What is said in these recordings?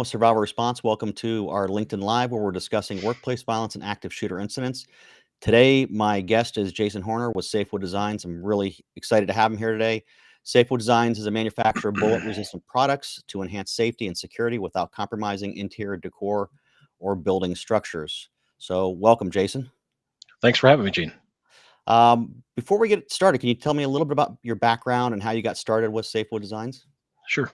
Survivor Response. Welcome to our LinkedIn Live, where we're discussing workplace violence and active shooter incidents. Today, my guest is Jason Horner with SafeWood Designs. I'm really excited to have him here today. SafeWood Designs is a manufacturer of bullet-resistant products to enhance safety and security without compromising interior decor or building structures. So, welcome, Jason. Thanks for having me, Gene. Before we get started, can you tell me a little bit about your background and how you got started with SafeWood Designs? Sure.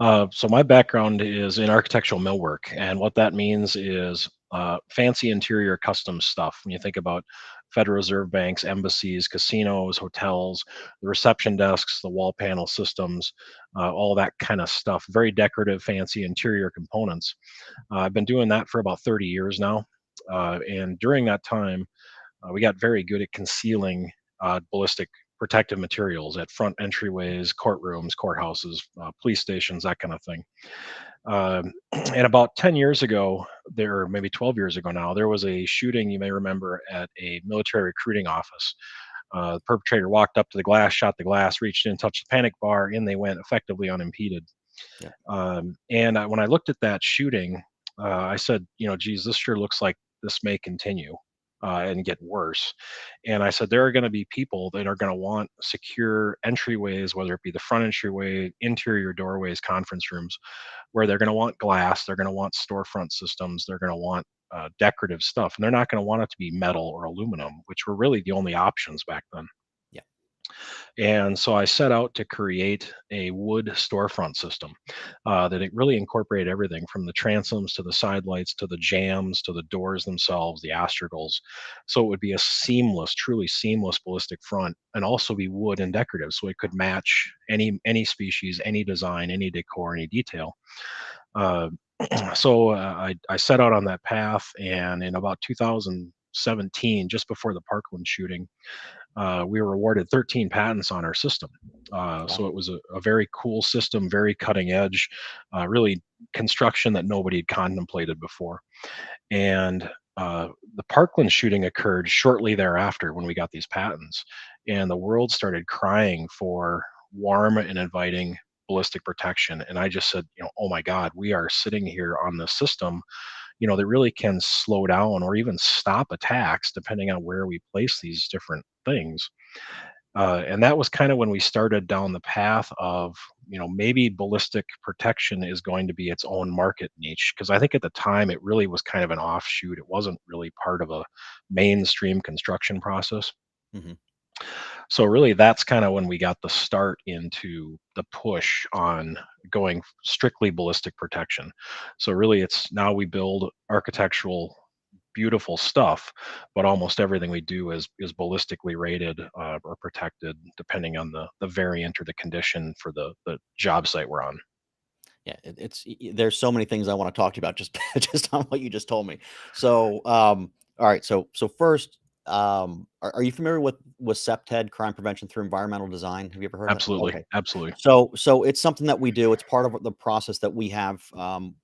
So my background is in architectural millwork, and what that means is fancy interior custom stuff. When you think about Federal Reserve banks, embassies, casinos, hotels, the reception desks, the wall panel systems, all that kind of stuff. Very decorative, fancy interior components. I've been doing that for about 30 years now, and during that time, we got very good at concealing ballistic protective materials at front entryways, courtrooms, courthouses, police stations, that kind of thing. Um, and about 10 years ago, there, maybe 12 years ago now, there was a shooting you may remember at a military recruiting office. The perpetrator walked up to the glass, shot the glass, reached in, touched the panic bar, in they went, effectively unimpeded. Yeah. When I looked at that shooting, I said, geez, this sure looks like this may continue and get worse. And I said, there are going to be people that are going to want secure entryways, whether it be the front entryway, interior doorways, conference rooms, where they're going to want glass, they're going to want storefront systems, they're going to want decorative stuff, and they're not going to want it to be metal or aluminum, which were really the only options back then. Yeah. And so I set out to create a wood storefront system that it really incorporated everything from the transoms to the side lights to the jambs to the doors themselves, the astragals. So it would be a seamless, truly seamless ballistic front, and also be wood and decorative, so it could match any species, any design, any decor, any detail. Uh, I set out on that path, and in about 2017, just before the Parkland shooting, we were awarded 13 patents on our system. Wow. So it was a very cool system, very cutting edge, really construction that nobody had contemplated before. And the Parkland shooting occurred shortly thereafter when we got these patents, and the world started crying for warm and inviting ballistic protection. And I just said, oh my God, we are sitting here on the system, that really can slow down or even stop attacks depending on where we place these different things. And that was kind of when we started down the path of, maybe ballistic protection is going to be its own market niche. Because I think at the time it really was kind of an offshoot. It wasn't really part of a mainstream construction process. Hmm. So really, that's kind of when we got the start into the push on going strictly ballistic protection. So really, it's now we build architectural beautiful stuff, but almost everything we do is ballistically rated or protected, depending on the variant or the condition for the job site we're on. Yeah, there's so many things I want to talk to you about just just on what you just told me. So, all right. So first, are you familiar with SEPTED, crime prevention through environmental design? Have you ever heard of that? Absolutely, Okay. absolutely. So it's something that we do. It's part of the process that we have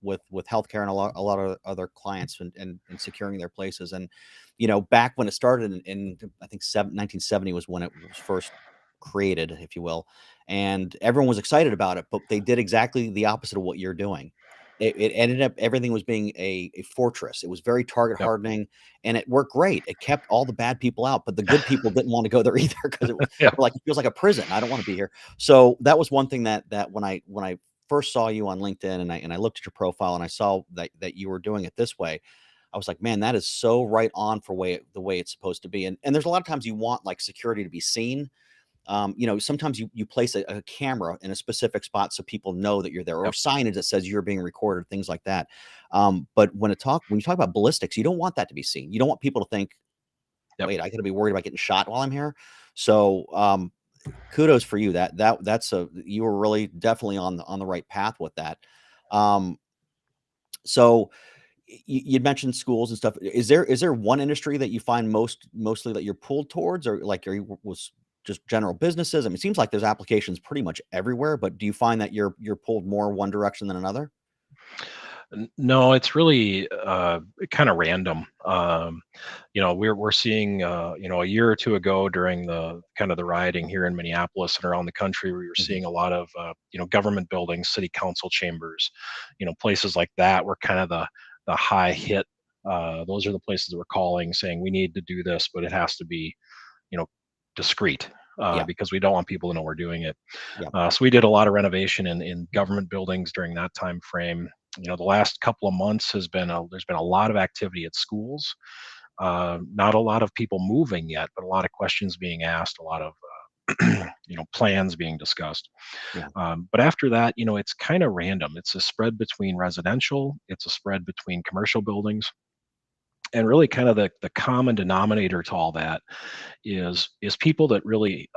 with healthcare and a lot of other clients and securing their places. And back when it started in I think 1970 was when it was first created, if you will, and everyone was excited about it. But they did exactly the opposite of what you're doing. It ended up everything was being a fortress. It was very target Yep. hardening, and it worked great. It kept all the bad people out, but the good people didn't want to go there either because Yeah. they're like, it feels like a prison. I don't want to be here. So that was one thing that when I first saw you on LinkedIn and I looked at your profile and I saw that you were doing it this way, I was like, man, that is so right on for the way it's supposed to be. And there's a lot of times you want like security to be seen. Sometimes you place a camera in a specific spot so people know that you're there, or Yep. signage that says you're being recorded, things like that. But when you talk about ballistics, you don't want that to be seen. You don't want people to think, Yep. wait, I got to be worried about getting shot while I'm here. So kudos for you. You were really definitely on the right path with that. Um, so you'd mentioned schools and stuff. Is there one industry that you find mostly that you're pulled towards, or like was just general businesses? I mean, it seems like there's applications pretty much everywhere, but do you find that you're pulled more one direction than another? No, it's really kind of random. We're seeing a year or two ago during the kind of the rioting here in Minneapolis and around the country, we were Mhm. seeing a lot of government buildings, city council chambers, places like that were kind of the high hit. Those are the places that we're calling, saying we need to do this, but it has to be you know discreet. Yeah, Because we don't want people to know we're doing it. yeah, So we did a lot of renovation in government buildings during that time frame. The last couple of months there's been a lot of activity at schools. Not a lot of people moving yet, but a lot of questions being asked, a lot of plans being discussed. yeah, But after that, it's kind of random. It's a spread between residential, it's a spread between commercial buildings, and really kind of the common denominator to all that is people that really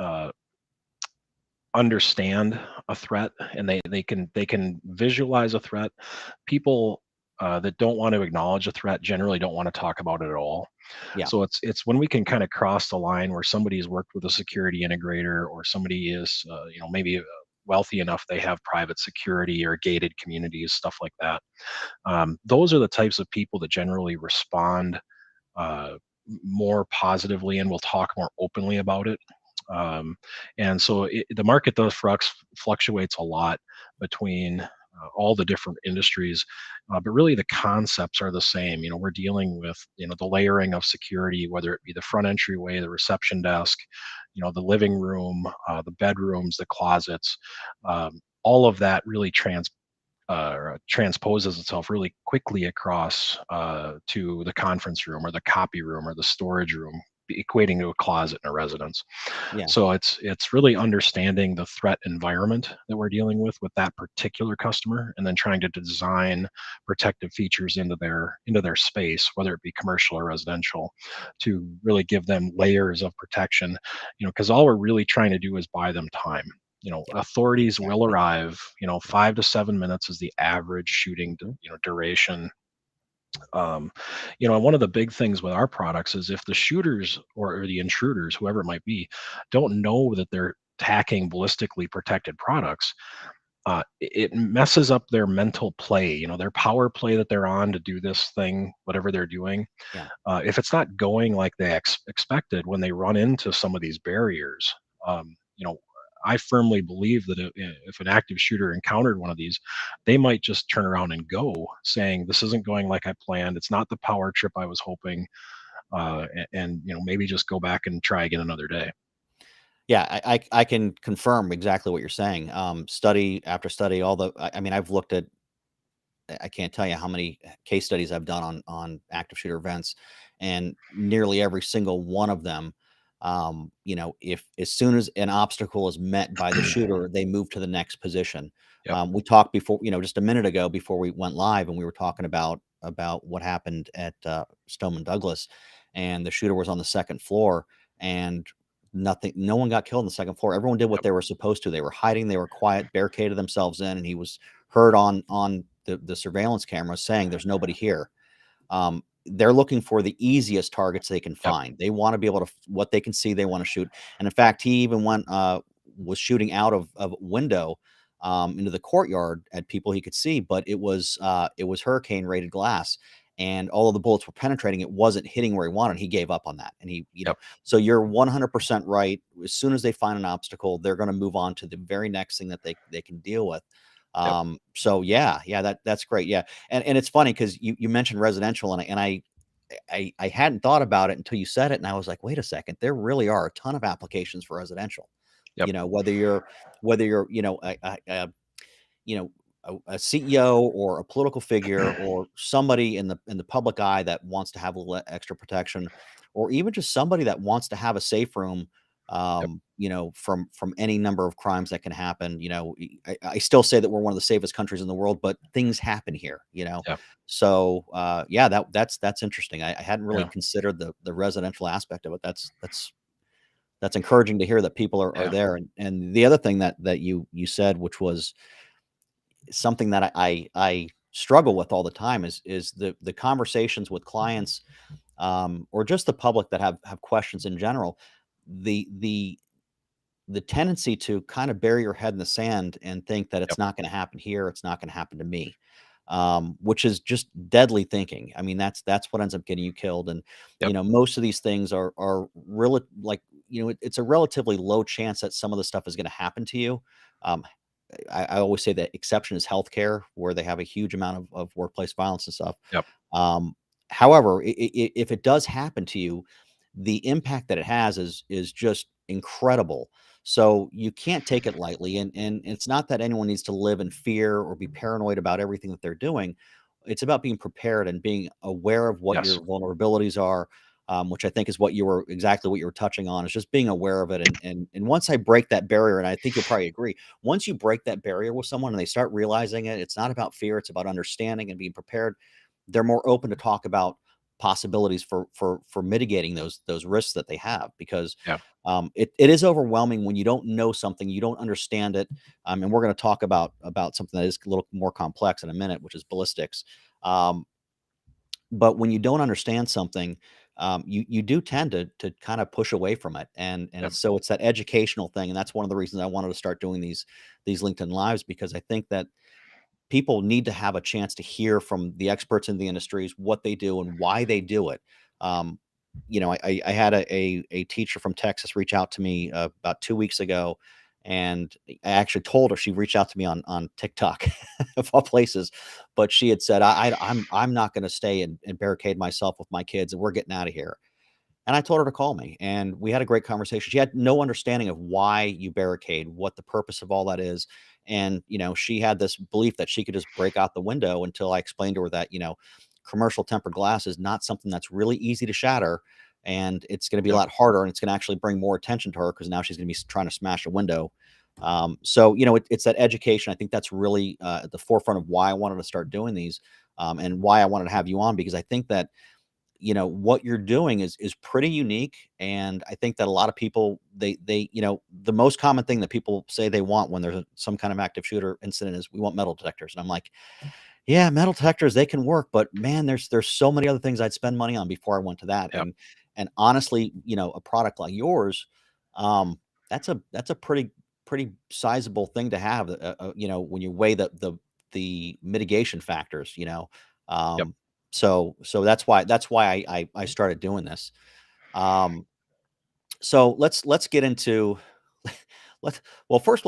understand a threat, and they can visualize a threat. People that don't want to acknowledge a threat generally don't want to talk about it at all. yeah, So it's when we can kind of cross the line where somebody's worked with a security integrator, or somebody is maybe wealthy enough they have private security or gated communities, stuff like that. Those are the types of people that generally respond uh, more positively and will talk more openly about it. Um, and so the market does fluctuates a lot between all the different industries, but really the concepts are the same. We're dealing with the layering of security, whether it be the front entryway, the reception desk, the living room, the bedrooms, the closets. All of that really transposes itself really quickly across to the conference room or the copy room or the storage room, equating to a closet in a residence. yeah, So it's really understanding the threat environment that we're dealing with that particular customer, and then trying to design protective features into their space, whether it be commercial or residential, to really give them layers of protection. Because all we're really trying to do is buy them time. yeah, Authorities will exactly. arrive. Yeah, 5 to 7 minutes is the average shooting duration. um, and one of the big things with our products is if the shooters or the intruders, whoever it might be, don't know that they're tacking ballistically protected products, it messes up their mental play, their power play that they're on to do this thing, whatever they're doing. yeah, If it's not going like they expected when they run into some of these barriers, um, you know, I firmly believe that if an active shooter encountered one of these, they might just turn around and go, saying, "This isn't going like I planned. It's not the power trip I was hoping," and maybe just go back and try again another day. yeah. I can confirm exactly what you're saying. Study after study, I mean, I've looked at I can't tell you how many case studies I've done on active shooter events, and nearly every single one of them, if as soon as an obstacle is met by the shooter, they move to the next position. Yep. We talked before, just a minute ago before we went live, and we were talking about what happened at Stoneman Douglas, and the shooter was on the second floor, and no one got killed on the second floor. Everyone did what Yep. they were supposed to. They were hiding, they were quiet, barricaded themselves in, and he was heard on the surveillance cameras saying there's nobody here. They're looking for the easiest targets they can Yep. find. They want to be able to what they can see, they want to shoot. And in fact, he even was shooting out of a window into the courtyard at people he could see, but it was hurricane rated glass. And although the bullets were penetrating, it wasn't hitting where he wanted. He gave up on that. And Yep. so you're 100% right. As soon as they find an obstacle, they're going to move on to the very next thing that they can deal with. Yep. So yeah, that's great. Yeah. And it's funny because you mentioned residential, and I hadn't thought about it until you said it, and I was like, wait a second, there really are a ton of applications for residential. Yep. Whether you're you know a CEO or a political figure or somebody in the public eye that wants to have a little extra protection, or even just somebody that wants to have a safe room, Yep. from any number of crimes that can happen. I still say that we're one of the safest countries in the world, but things happen here. Yeah. So yeah, that's interesting. I hadn't really Yeah. considered the residential aspect of it. That's encouraging to hear that people are Yeah. there. And the other thing that you said, which was something that I struggle with all the time, is the conversations with clients, or just the public that have questions in general. The the the tendency to kind of bury your head in the sand and think that Yep. it's not going to happen here, it's not going to happen to me. which is just deadly thinking. I mean, that's what ends up getting you killed. And Yep. most of these things are really like it's a relatively low chance that some of the stuff is going to happen to you. Um, I always say that exception is healthcare, where they have a huge amount of workplace violence and stuff. Yep. Um, However, if it does happen to you, the impact that it has is just incredible. So you can't take it lightly, and it's not that anyone needs to live in fear or be paranoid about everything that they're doing. It's about being prepared and being aware of what Yes. your vulnerabilities are, which I think is what you were touching on, is just being aware of it. And once I break that barrier, and I think you'll probably agree, once you break that barrier with someone and they start realizing it, it's not about fear, it's about understanding and being prepared. They're more open to talk about possibilities for mitigating those risks that they have, because Yeah. it is overwhelming when you don't know something, you don't understand it. And we're going to talk about something that is a little more complex in a minute, which is ballistics. um, but when you don't understand something, you do tend to kind of push away from it, and Yep. it's that educational thing, and that's one of the reasons I wanted to start doing these LinkedIn lives, because I think that people need to have a chance to hear from the experts in the industries, what they do and why they do it. Um, I had a teacher from Texas reach out to me about 2 weeks ago, and I actually told her, she reached out to me on TikTok of all places, but she had said, I'm not going to stay and barricade myself with my kids, and we're getting out of here. And I told her to call me, and we had a great conversation. She had no understanding of why you barricade, what the purpose of all that is. And, she had this belief that she could just break out the window, until I explained to her that, commercial tempered glass is not something that's really easy to shatter. And it's going to be a Yep. lot harder, and it's going to actually bring more attention to her, because now she's going to be trying to smash a window. So, it's that education. I think that's really at the forefront of why I wanted to start doing these, and why I wanted to have you on, because I think that what you're doing is pretty unique. And I think that a lot of people, they the most common thing that people say they want when there's some kind of active shooter incident is, we want metal detectors. And I'm like, yeah, metal detectors, they can work, but man, there's so many other things I'd spend money on before I went to that. Yep. And honestly, a product like yours, um that's a pretty sizable thing to have, when you weigh the mitigation factors. Yep. um so that's why I started doing this. Um, so let's get into let well, first,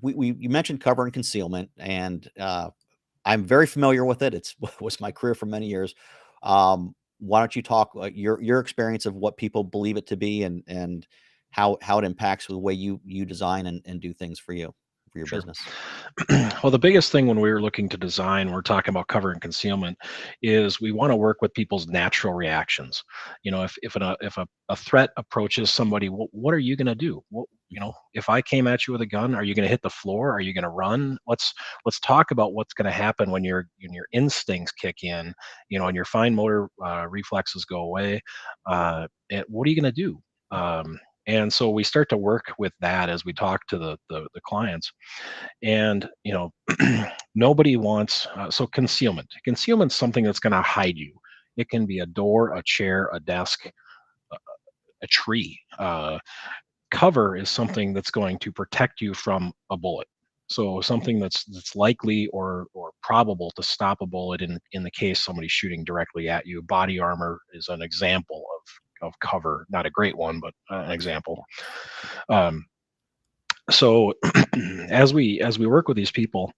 we you mentioned cover and concealment, and I'm very familiar with it. It's was my career for many years. Why don't you talk your experience of what people believe it to be, and how it impacts the way you design and do things for your Sure. business. Well, the biggest thing when we were looking to design, we're talking about cover and concealment, is we want to work with people's natural reactions. If a threat approaches somebody, what are you going to do? If I came at you with a gun, are you going to hit the floor? Are you going to run? Let's talk about what's going to happen when your instincts kick in, and your fine motor reflexes go away. And what are you going to do? And so we start to work with that as we talk to the clients. And nobody wants so concealment's something that's going to hide you. It can be a door, a chair, a desk, a tree. Cover is something that's going to protect you from a bullet, so something that's likely or probable to stop a bullet in the case somebody's shooting directly at you. Body armor is an example of cover, not a great one, but an example. Yeah. um, so as we work with these people,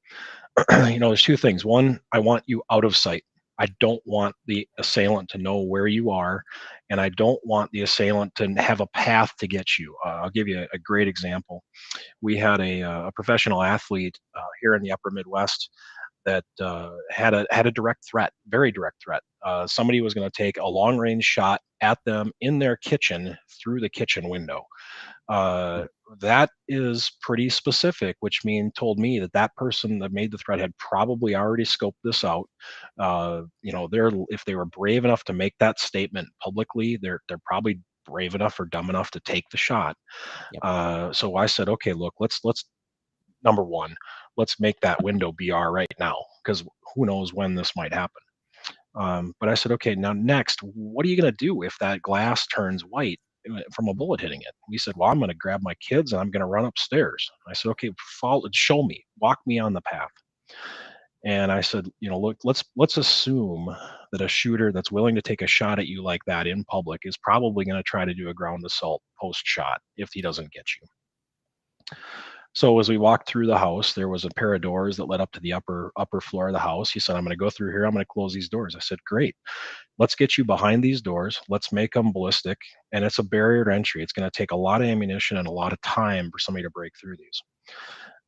there's two things. One, I want you out of sight. I don't want the assailant to know where you are, and I don't want the assailant to have a path to get you. I'll give you a great example. We had a professional athlete here in the Upper Midwest that had a direct threat, very direct threat. Somebody was going to take a long range shot at them in their kitchen through the kitchen window. uh, that is pretty specific, which told me that that person that made the threat had probably already scoped this out. If they were brave enough to make that statement publicly, they're probably brave enough or dumb enough to take the shot. Yep. So I said, okay, look, let's number one, let's make that window BR right now, because who knows when this might happen. But I said, okay, now next, what are you going to do if that glass turns white from a bullet hitting it? He said, well, I'm going to grab my kids and I'm going to run upstairs. I said, okay, follow, show me, walk me on the path. And I said, look, let's assume that a shooter that's willing to take a shot at you like that in public is probably going to try to do a ground assault post shot if he doesn't get you. So as we walked through the house, there was a pair of doors that led up to the upper floor of the house. He said, "I'm going to go through here. I'm going to close these doors." I said, "Great. Let's get you behind these doors. Let's make them ballistic. And it's a barrier to entry. It's going to take a lot of ammunition and a lot of time for somebody to break through these."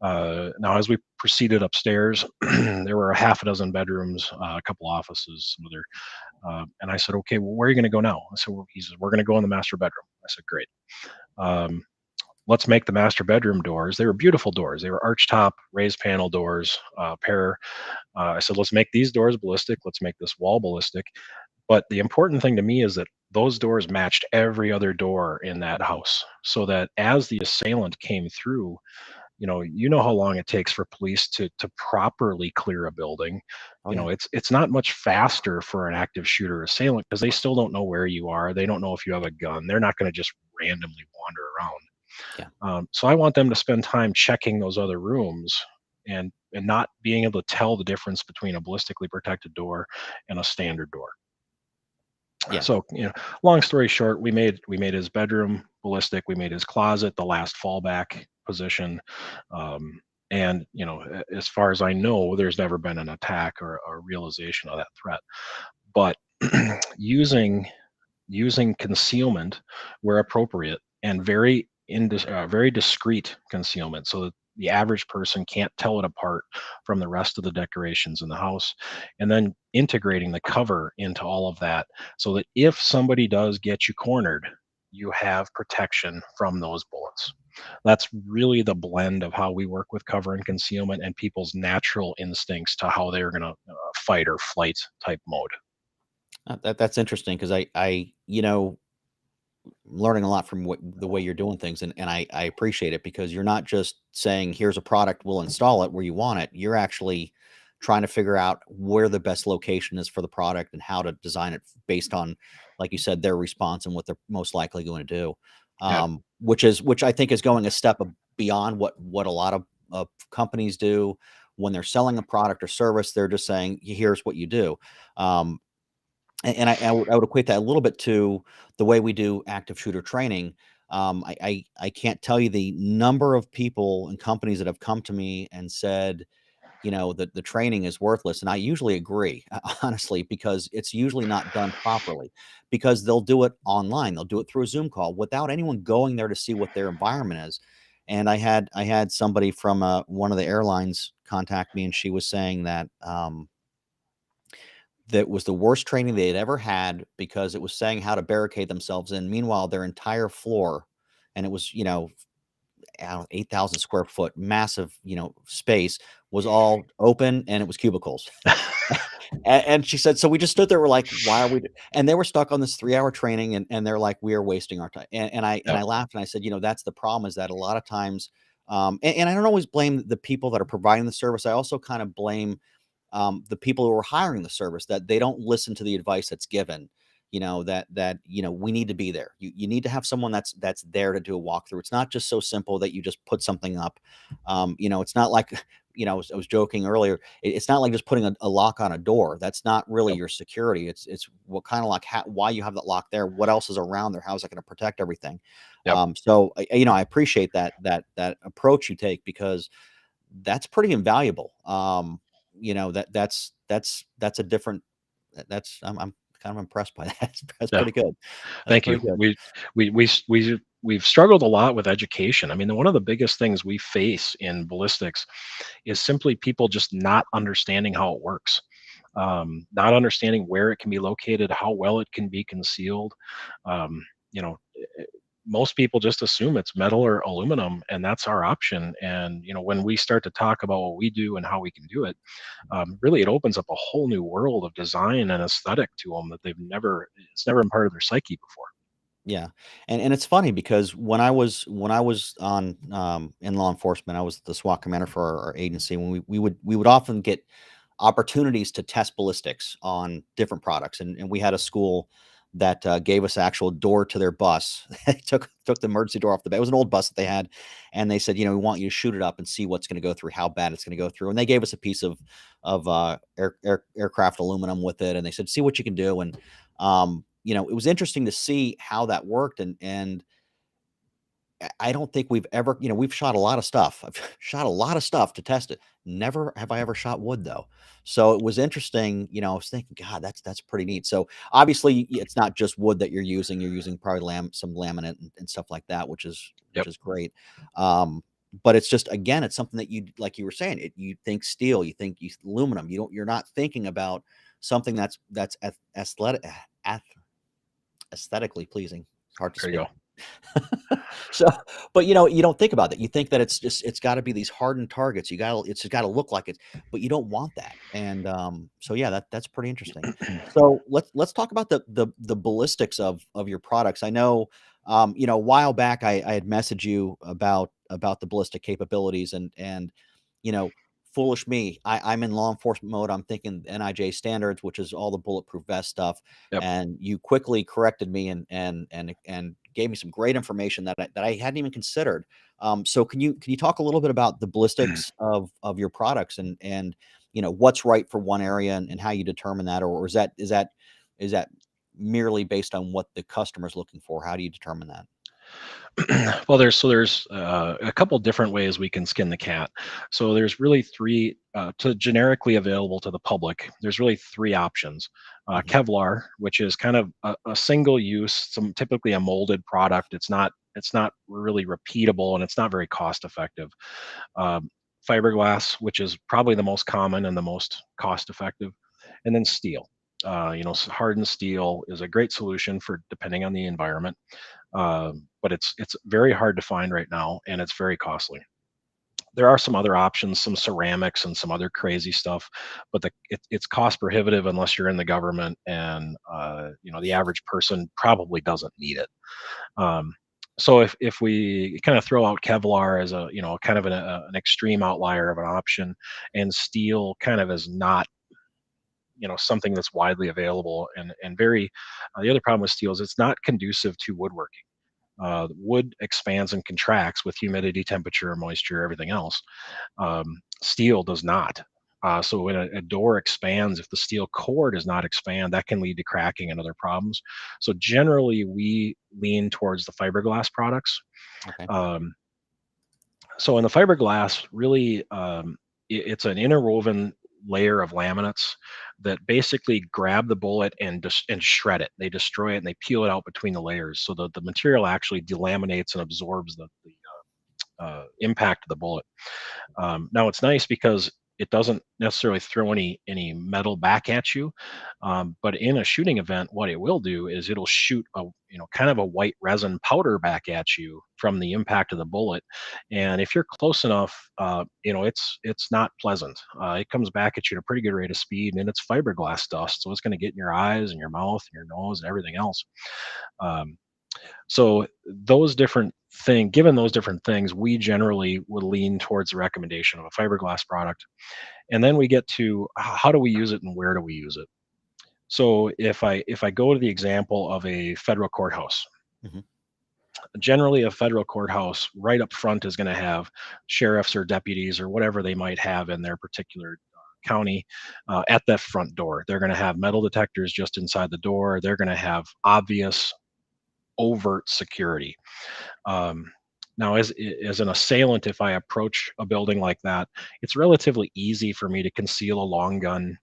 Now, as we proceeded upstairs, there were a half a dozen bedrooms, a couple offices, some other. And I said, "Okay, well, where are you going to go now?" I said, "He says, we're going to go in the master bedroom." I said, "Great. Um, let's make the master bedroom doors." They were beautiful doors. They were arch top, raised panel doors, pair. I said, "Let's make these doors ballistic. Let's make this wall ballistic." But the important thing to me is that those doors matched every other door in that house, so that as the assailant came through, how long it takes for police to properly clear a building. Oh yeah. It's not much faster for an active shooter assailant because they still don't know where you are. They don't know if you have a gun. They're not going to just randomly wander around. Yeah. So I want them to spend time checking those other rooms and not being able to tell the difference between a ballistically protected door and a standard door. Yeah. So, long story short, we made his bedroom ballistic. We made his closet the last fallback position. And as far as I know, there's never been an attack or a realization of that threat. But using using concealment where appropriate and very discreet concealment so that the average person can't tell it apart from the rest of the decorations in the house, and then integrating the cover into all of that so that if somebody does get you cornered, you have protection from those bullets. That's really the blend of how we work with cover and concealment and people's natural instincts to how they're going to fight or flight type mode. That's interesting because learning a lot from the way you're doing things, and I appreciate it because you're not just saying, "Here's a product, we'll install it where you want it." You're actually trying to figure out where the best location is for the product and how to design it based on, like you said, their response and what they're most likely going to do. Yeah. Which I think is going a step beyond what a lot of companies do when they're selling a product or service. They're just saying, "Here's what you do." Um, and I would equate that a little bit to the way we do active shooter training. I can't tell you the number of people and companies that have come to me and said, that the training is worthless, and I usually agree, honestly, because it's usually not done properly. Because they'll do it online, they'll do it through a Zoom call without anyone going there to see what their environment is. And I had somebody from one of the airlines contact me, and she was saying that. That was the worst training they had ever had because it was saying how to barricade themselves in. Meanwhile, their entire floor, and it was, I don't know, 8,000 square foot, massive, space was all open and it was cubicles. And she said, so we just stood there. We're like, why are we? And they were stuck on this 3-hour training, and they're like, we are wasting our time. And I Yep. laughed and I said, that's the problem is that a lot of times, and I don't always blame the people that are providing the service. I also kind of blame the people who are hiring the service that they don't listen to the advice that's given. We need to be there. You need to have someone that's there to do a walkthrough. It's not just so simple that you just put something up. It's not like I was joking earlier. It's not like just putting a lock on a door. That's not really Yep. your security. It's what kind of lock, why you have that lock there. What else is around there? How is that going to protect everything? Yep. So I appreciate that approach you take because that's pretty invaluable. That's a different that's I'm kind of impressed by that. That's Yeah. pretty good. That's Thank you. pretty good. We've struggled a lot with education. I mean, one of the biggest things we face in ballistics is simply people just not understanding how it works, not understanding where it can be located, how well it can be concealed. Um, you know, Most people just assume it's metal or aluminum, and that's our option. And when we start to talk about what we do and how we can do it, really it opens up a whole new world of design and aesthetic to them that it's never been part of their psyche before. Yeah. And it's funny because when I was on in law enforcement, I was the SWAT commander for our agency. When we would often get opportunities to test ballistics on different products. And we had a school that gave us actual door to their bus. They took the emergency door off the bed. It was an old bus that they had, and they said, we want you to shoot it up and see what's going to go through, how bad it's going to go through. And they gave us a piece of aircraft aluminum with it, and they said, see what you can do. And it was interesting to see how that worked. And I don't think we've ever, we've shot a lot of stuff. I've shot a lot of stuff to test it. Never have I ever shot wood though. So it was interesting. I was thinking, God, that's pretty neat. So obviously it's not just wood that you're using. You're using probably some laminate and stuff like that, which Yep. is great. But it's just, again, it's something that like you were saying, you think steel, you think aluminum. You're not thinking about something that's aesthetic, aesthetically pleasing. Hard to There you speak. go. So, but you don't think about that. You think that it's got to be these hardened targets. It's got to look like it, but you don't want that. And so yeah, that's pretty interesting. So let's talk about the ballistics of your products. I know, a while back I had messaged you about the ballistic capabilities, and you know, foolish me, I'm in law enforcement mode. I'm thinking NIJ standards, which is all the bulletproof vest stuff, Yep. and you quickly corrected me and gave me some great information that I hadn't even considered. So can you talk a little bit about the ballistics of your products, and what's right for one area, and how you determine that, or is that merely based on what the customer is looking for? How do you determine that? Well, there's a couple different ways we can skin the cat. So there's really three to generically available to the public. There's really three options. Hmm. Kevlar, which is kind of a single use, some typically a molded product. It's not really repeatable, and it's not very cost effective. Um, Fiberglass, which is probably the most common and the most cost effective, and then steel. Hardened steel is a great solution for depending on the environment, but it's very hard to find right now, and it's very costly. There are some other options, some ceramics and some other crazy stuff, but it's cost prohibitive unless you're in the government, and the average person probably doesn't need it. Um, so if we kind of throw out Kevlar as a kind of an extreme outlier of an option, and steel kind of as not something that's widely available, and very the other problem with steel is it's not conducive to woodworking. Wood expands and contracts with humidity, temperature, moisture, everything else. Steel does not. So when a door expands, if the steel core does not expand, that can lead to cracking and other problems. So generally, we lean towards the fiberglass products. Okay. Um, so in the fiberglass, really, it's an interwoven layer of laminates that basically grab the bullet and shred it. They destroy it and they peel it out between the layers, so the material actually delaminates and absorbs the impact of the bullet. Now it's nice because it doesn't necessarily throw any metal back at you, but in a shooting event, what it will do is it'll shoot a kind of a white resin powder back at you from the impact of the bullet, and if you're close enough, it's not pleasant. It comes back at you at a pretty good rate of speed, and it's fiberglass dust, so it's going to get in your eyes and your mouth and your nose and everything else. Um, so given those different things, we generally would lean towards the recommendation of a fiberglass product. And then we get to how do we use it and where do we use it? So if I go to the example of a federal courthouse, Hmm. generally a federal courthouse right up front is going to have sheriffs or deputies or whatever they might have in their particular county at that front door. They're going to have metal detectors just inside the door. They're going to have obvious overt security. Um, Now, as an assailant, if I approach a building like that, it's relatively easy for me to conceal a long gun,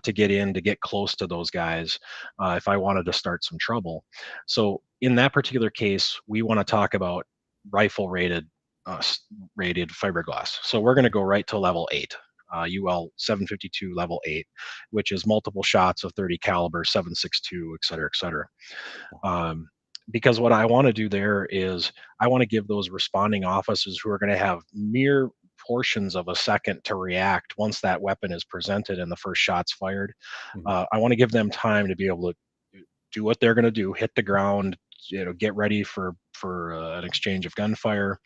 to get in, to get close to those guys, if I wanted to start some trouble. So, in that particular case, we want to talk about rifle rated fiberglass. So, we're going to go right to level 8. UL 752 level 8, which is multiple shots of 30 caliber, 7.62, et cetera, et cetera. Um, because what I want to do there is I want to give those responding officers who are going to have mere portions of a second to react once that weapon is presented and the first shot's fired. Hmm. I want to give them time to be able to do what they're going to do, hit the ground, get ready for an exchange of gunfire.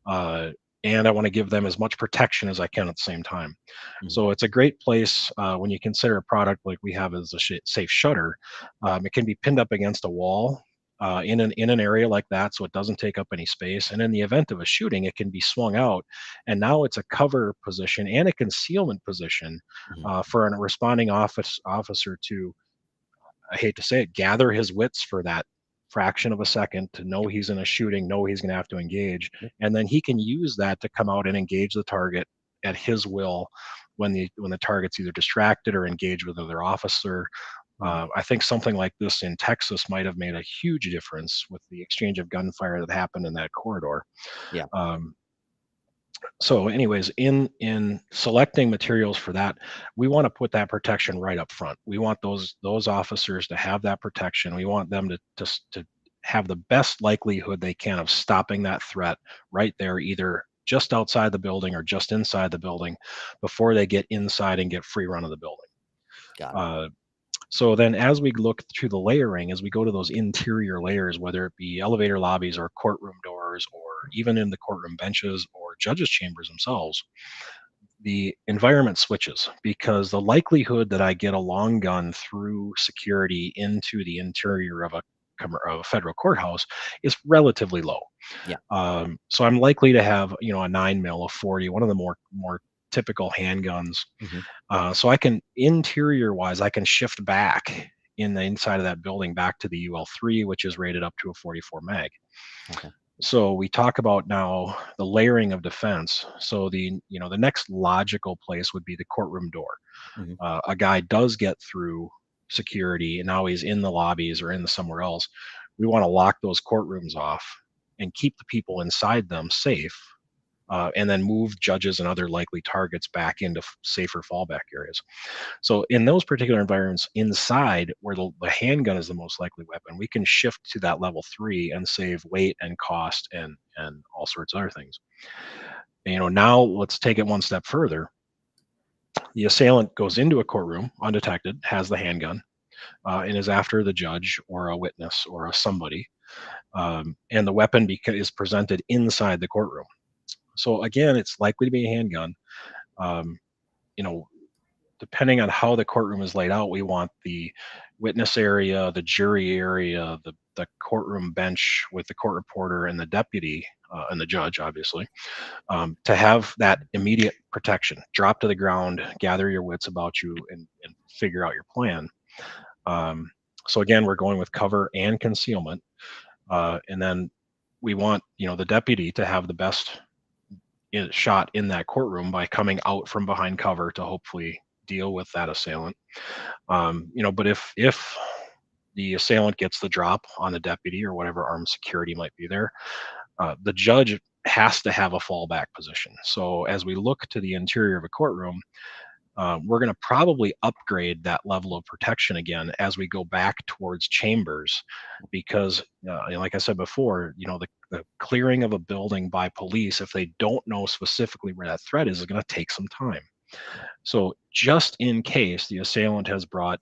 Uh, and I want to give them as much protection as I can at the same time. Mhm. So it's a great place when you consider a product like we have as a safe shutter. It can be pinned up against a wall in an area like that, so it doesn't take up any space. And in the event of a shooting, it can be swung out, and now it's a cover position and a concealment position Mhm. for a responding officer to, I hate to say it, gather his wits for that fraction of a second to know Yep. he's in a shooting, know he's going to have to engage, Yep. and then he can use that to come out and engage the target at his will when the target's either distracted or engaged with another officer. Mhm. I think something like this in Texas might have made a huge difference with the exchange of gunfire that happened in that corridor. Yeah. Um, so anyways, in selecting materials for that, we want to put that protection right up front. We want those officers to have that protection. We want them to have the best likelihood they can of stopping that threat right there, either just outside the building or just inside the building, before they get inside and get free run of the building. Got it. uh, so then as we look through the layering, as we go to those interior layers, whether it be elevator lobbies or courtroom doors, or even in the courtroom benches or judges' chambers themselves, the environment switches, because the likelihood that I get a long gun through security into the interior of a federal courthouse is relatively low. Yeah. So I'm likely to have, a 9 mil, a 40, one of the more typical handguns. Mhm. So I can, interior wise, I can shift back in the inside of that building back to the UL3, which is rated up to a 44 mag. Okay. So we talk about now the layering of defense. So the next logical place would be the courtroom door. Mhm. A guy does get through security and now he's in the lobbies or in the somewhere else. We want to lock those courtrooms off and keep the people inside them safe, and then move judges and other likely targets back into safer fallback areas. So in those particular environments inside where the handgun is the most likely weapon, we can shift to that level 3 and save weight and cost and all sorts of other things. Now let's take it one step further. The assailant goes into a courtroom undetected, has the handgun, and is after the judge or a witness or a somebody, and the weapon is presented inside the courtroom. So again, it's likely to be a handgun. Um, you know, Depending on how the courtroom is laid out, we want the witness area, the jury area, the courtroom bench with the court reporter and the deputy, and the judge, obviously, to have that immediate protection. Drop to the ground, gather your wits about you, and figure out your plan. Um, so again, we're going with cover and concealment, and then we want the deputy to have the best shot in that courtroom by coming out from behind cover to hopefully deal with that assailant. But if the assailant gets the drop on the deputy or whatever armed security might be there, the judge has to have a fallback position. So as we look to the interior of a courtroom, we're going to probably upgrade that level of protection again as we go back towards chambers, because like I said before, the clearing of a building by police, if they don't know specifically where that threat is going to take some time. So just in case the assailant has brought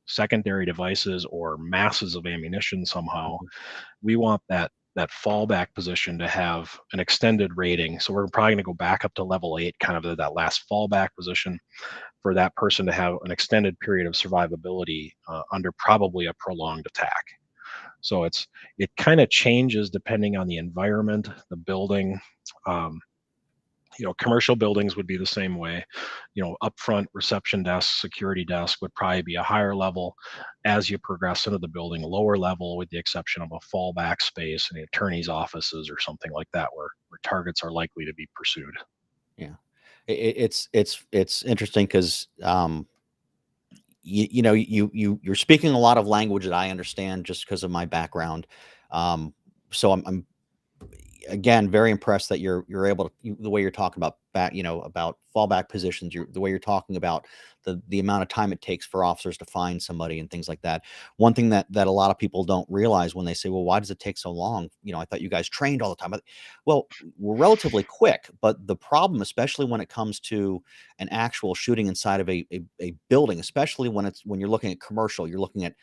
secondary devices or masses of ammunition somehow, Mhm. we want that fallback position to have an extended rating. So we're probably going to go back up to level 8, kind of that last fallback position, for that person to have an extended period of survivability under probably a prolonged attack. So it kind of changes depending on the environment, the building. Um, Commercial buildings would be the same way. Upfront reception desk, security desk would probably be a higher level. As you progress into the building, a lower level, with the exception of a fallback space and the attorney's offices or something like that, where targets are likely to be pursued. Yeah. It's interesting because you're speaking a lot of language that I understand just because of my background. So I'm again very impressed that you're able to the way you're talking about about fallback positions, the way you're talking about the amount of time it takes for officers to find somebody and things like that. One thing that a lot of people don't realize when they say, well, why does it take so long? I thought you guys trained all the time. Well, we're relatively quick, but the problem, especially when it comes to an actual shooting inside of a building, especially when you're looking at commercial, you're looking at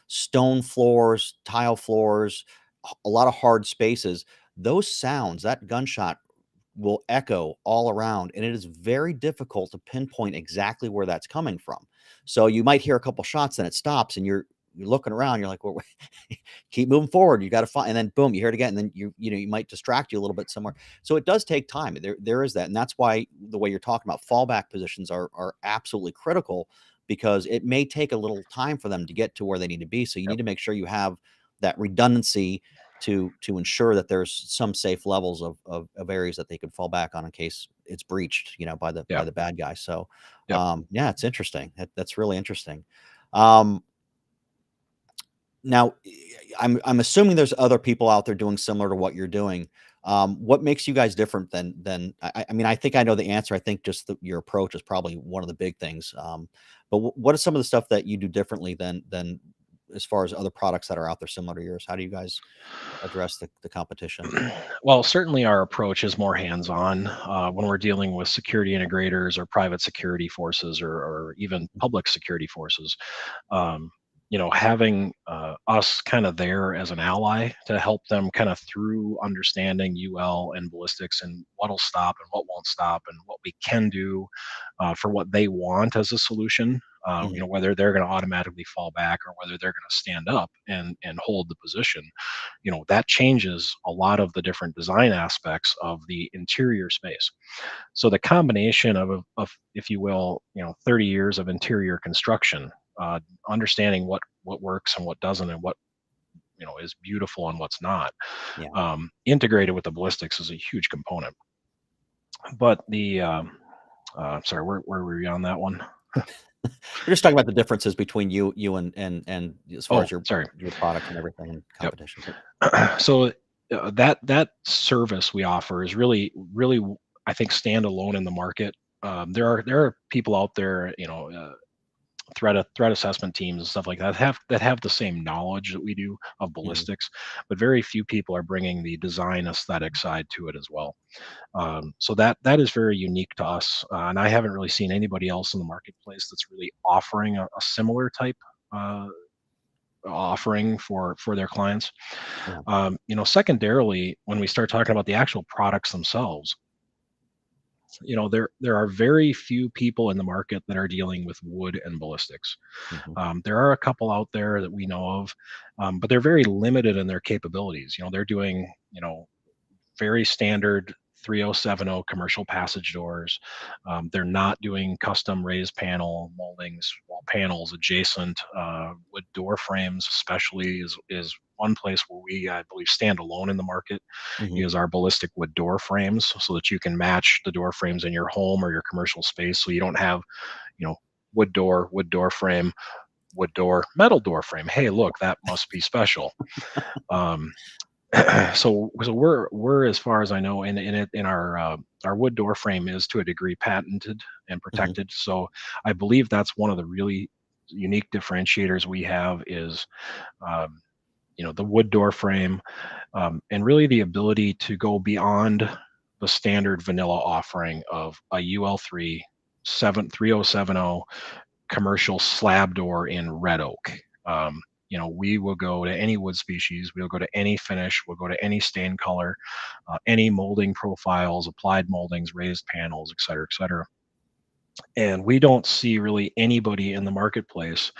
stone floors, tile floors, a lot of hard spaces. those sounds, that gunshot will echo all around, and it is very difficult to pinpoint exactly where that's coming from. So you might hear a couple shots, then it stops, and you're looking around. You're like, well, keep moving forward. You got to find, and then boom, you hear it again, and then you might distract you a little bit somewhere. So it does take time. There is that, and that's why the way you're talking about fallback positions are absolutely critical, because it may take a little time for them to get to where they need to be. So you Yep. need to make sure you have that redundancy to ensure that there's some safe levels of areas that they could fall back on in case it's breached, Yeah. by the bad guy. So, Yep. yeah, it's interesting. That's really interesting. Um, Now, I'm assuming there's other people out there doing similar to what you're doing. What makes you guys different than I mean, I think I know the answer. I think just your approach is probably one of the big things. But what is some of the stuff that you do differently than as far as other products that are out there similar to yours? How do you guys address the competition? Well, certainly our approach is more hands-on when we're dealing with security integrators or private security forces or even public security forces. um, having us kind of there as an ally to help them kind of through understanding UL and ballistics and what'll stop and what won't stop and what we can do for what they want as a solution. Mhm. Whether they're going to automatically fall back or whether they're going to stand up and hold the position. That changes a lot of the different design aspects of the interior space. So the combination of if you will, 30 years of interior construction, understanding what works and what doesn't, and what is beautiful and what's not, Yeah. integrated with the ballistics is a huge component. But sorry, where were we on that one? We're just talking about the differences between you and as far Oh, as your sorry. product and everything and Yep. competition. But So that service we offer is really, I think, stand alone in the market. There are people out there, threat assessment teams and stuff like that have the same knowledge that we do of mhm, ballistics, but very few people are bringing the design aesthetic side to it as well. So that is very unique to us, and I haven't really seen anybody else in the marketplace that's really offering a similar type uh, offering for their clients. yeah. Secondarily, when we start talking about the actual products themselves, there are very few people in the market that are dealing with wood and ballistics. Mhm, There are a couple out there that we know of, but they're very limited in their capabilities. They're doing very standard 3070 commercial passage doors. They're not doing custom raised panel moldings, wall panels adjacent. Wood door frames, especially, is one place where we, I believe, stand alone in the market. mhm. Is our ballistic wood door frames, so that you can match the door frames in your home or your commercial space, so you don't have you know wood door frame, wood door, metal door frame. Hey, look, that must be special. Um, so we're, as far as I know, in our wood door frame is to a degree patented and Mhm. protected. So I believe that's one of the really unique differentiators we have is um, the wood door frame, and really the ability to go beyond the standard vanilla offering of a UL3 3070 commercial slab door in red oak. We will go to any wood species, we'll go to any finish, we'll go to any stain color, any molding profiles, applied moldings, raised panels, et cetera, et cetera. And we don't see really anybody in the marketplace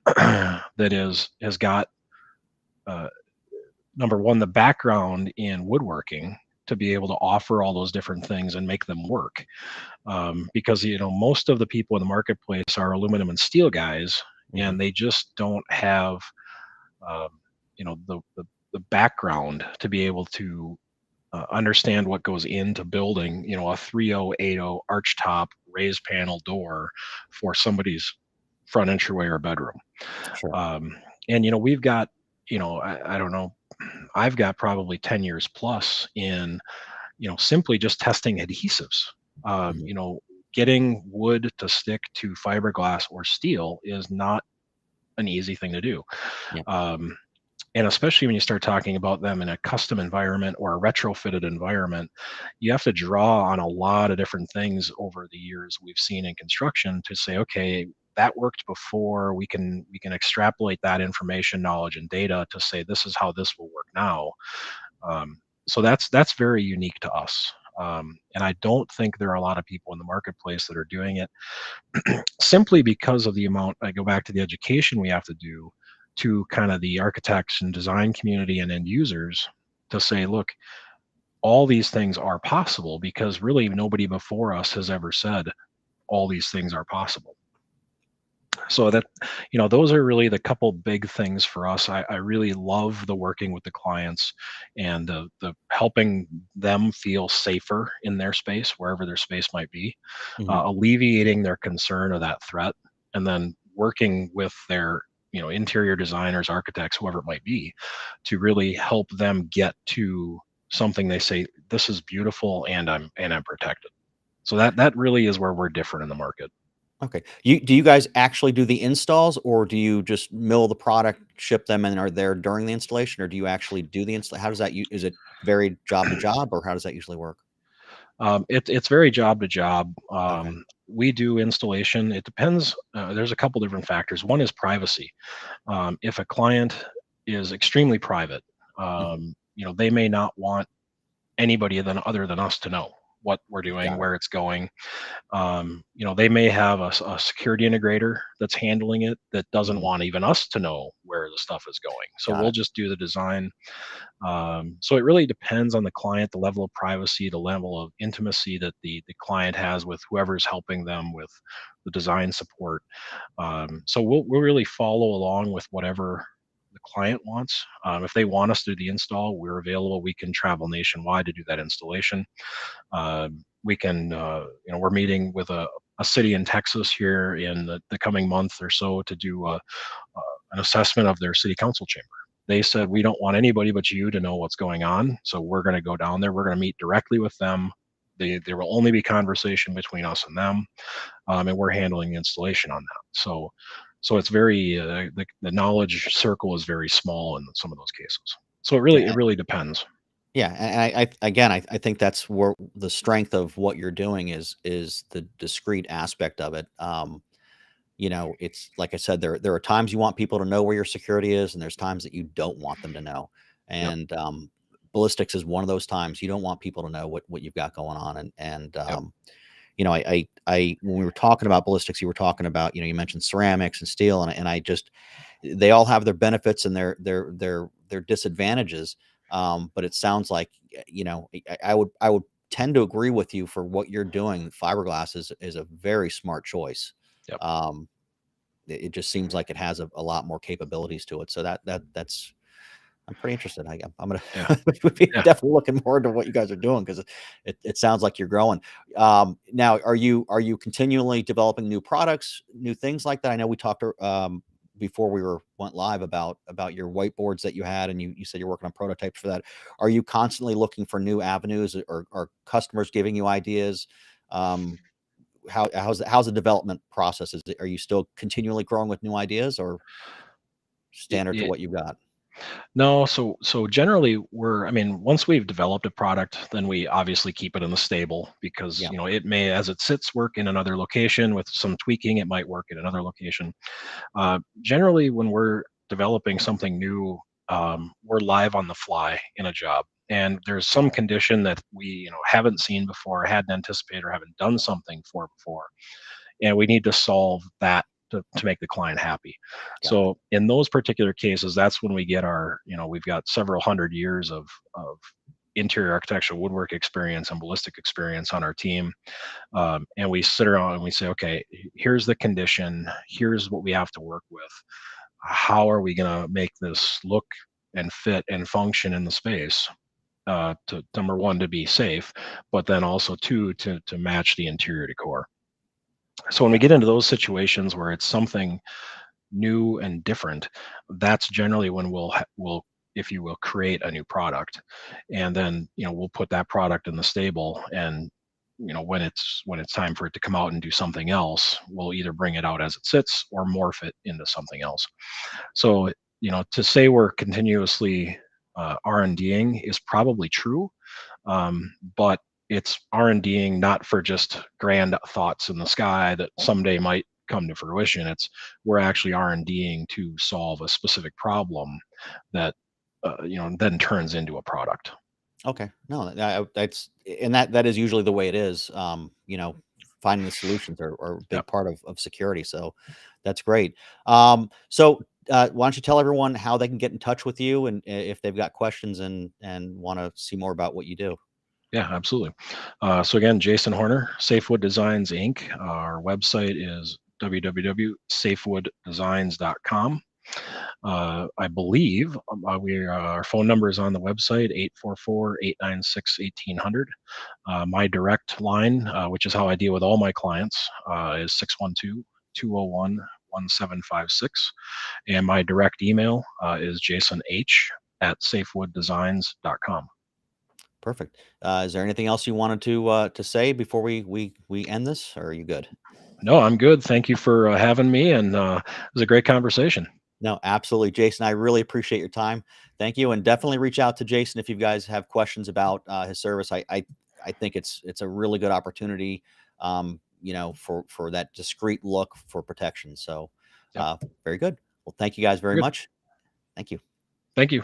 that has got uh, number one, the background in woodworking to be able to offer all those different things and make them work. Because most of the people in the marketplace are aluminum and steel guys, Mhm. and they just don't have um, the background to be able to understand what goes into building a 3080 arch top raised panel door for somebody's front entryway or bedroom. Sure. um, and we've got, I don't know, I've got probably 10 years plus in simply just testing adhesives. Mhm. Getting wood to stick to fiberglass or steel is not an easy thing to do. Yeah. Um, and especially when you start talking about them in a custom environment or a retrofitted environment, you have to draw on a lot of different things over the years we've seen in construction to say, okay, that worked before. We can extrapolate that information, knowledge, and data to say this is how this will work now. Um, So that's very unique to us. And I don't think there are a lot of people in the marketplace that are doing it, simply because of the amount. I go back to the education we have to do to kind of the architects and design community and end users to say, look, all these things are possible, because really nobody before us has ever said all these things are possible. So that, those are really the couple big things for us. I really love the working with the clients and the helping them feel safer in their space, wherever their space might be, Hmm. alleviating their concern of that threat, and then working with their interior designers, architects, whoever it might be, to really help them get to something they say, this is beautiful, and I'm protected. So that really is where we're different in the market. Okay. Do you guys actually do the installs, or do you just mill the product, ship them, and are there during the installation, or do you actually do the install? How does that? Is it varied job to job, or how does that usually work? It's very job to job. Okay. We do installation. It depends. There's a couple different factors. One is privacy. If a client is extremely private, Hmm. they may not want anybody other than us to know what we're doing, Got it. where it's going. They may have a security integrator that's handling it that doesn't Hmm. want even us to know where the stuff is going. So Got we'll it. just do the design. So it really depends on the client, the level of privacy, the level of intimacy that the client has with whoever's helping them with the design support. So we'll really follow along with whatever the client wants. If they want us to do the install, we're available. We can travel nationwide to do that installation. We can, we're meeting with a city in Texas here in the coming month or so to do an assessment of their city council chamber. They said, we Okay. don't want anybody but you to know what's going on. So we're going to go down there. We're going to meet directly with them. There will only be conversation between us and them, and we're handling the installation on that. So it's very the knowledge circle is very small in some of those cases. So it Yeah. really depends. Yeah, and again, I think that's where the strength of what you're doing is the discrete aspect of it. It's like I said, there are times you want people to know where your security is, and there's times that you don't want them to know. Yep. And ballistics is one of those times you don't want people to know what you've got going on. And Yep. I when we were talking about ballistics, you were talking about, you mentioned ceramics and steel, and I just they all have their benefits and their disadvantages. But it sounds like, I would tend to agree with you for what you're doing. Fiberglass is a very smart choice. Yep. Um, it just seems like it has a lot more capabilities to it. So that's I'm pretty interested. I'm gonna Yeah. would be Yeah. definitely looking more into what you guys are doing, because it sounds like you're growing. Now, are you continually developing new products, new things like that? I know we talked before we went live about your whiteboards that you had, and you said you're working on prototypes for that. Are you constantly looking for new avenues, or are customers giving you ideas? Um, how's the development process? Are you still continually growing with new ideas, or standard to Yeah. what you've got? No, so generally I mean, once we've developed a product, then we obviously keep it in the stable, because, Yeah. it may, as it sits, work in another location. With some tweaking, it might work in another location. Generally, when we're developing something new, we're live on the fly in a job, and there's some Got it. condition that we, haven't seen before, hadn't anticipated, or haven't done something for before, and we need to solve that to make the client happy. Got it. So in those particular cases, that's when we get our, we've got several hundred years of interior architectural woodwork experience and ballistic experience on our team. And we sit around and we say, okay, here's the condition, here's what we have to work with. How are we going to make this look and fit and function in the space? To number one, to be safe, but then also two, to match the interior decor. So when we Got get it. into those situations where it's something new and different, that's generally when we'll, if you will, create a new product, and then we'll put that product in the stable, and when it's time for it to come out and do something else, we'll either bring it out as it sits or morph it into something else. So to say we're continuously R&Ding is probably true, but it's R&Ding not for just grand thoughts in the sky that someday might come to fruition. It's We're actually R&Ding to solve a specific problem that then turns into a product. Okay. No, that's and that is usually the way it is. Finding the solutions are a Yeah. big part of security. So that's great. Why don't you tell everyone how they can get in touch with you and if they've got questions and want to see more about what you do? Yeah, absolutely. So again, Jason Horner, SafeWood Designs Inc. Our website is www.safewooddesigns.com. I believe our phone number is on the website, 844-896-1800. My direct line, which is how I deal with all my clients, is 612-201-1756. And my direct email is jasonh@safewooddesigns.com. Perfect. Is there anything else you wanted to say before we end this, or are you good? No, I'm good. Thank you for having me, and it was a great conversation. No, absolutely, Jason. I really appreciate your time. Thank you, and definitely reach out to Jason if you guys have questions about his service. I think it's a really good opportunity, for that discreet look for protection. So, Yep. very good. Well, thank you guys very Good. much. Thank you. Thank you.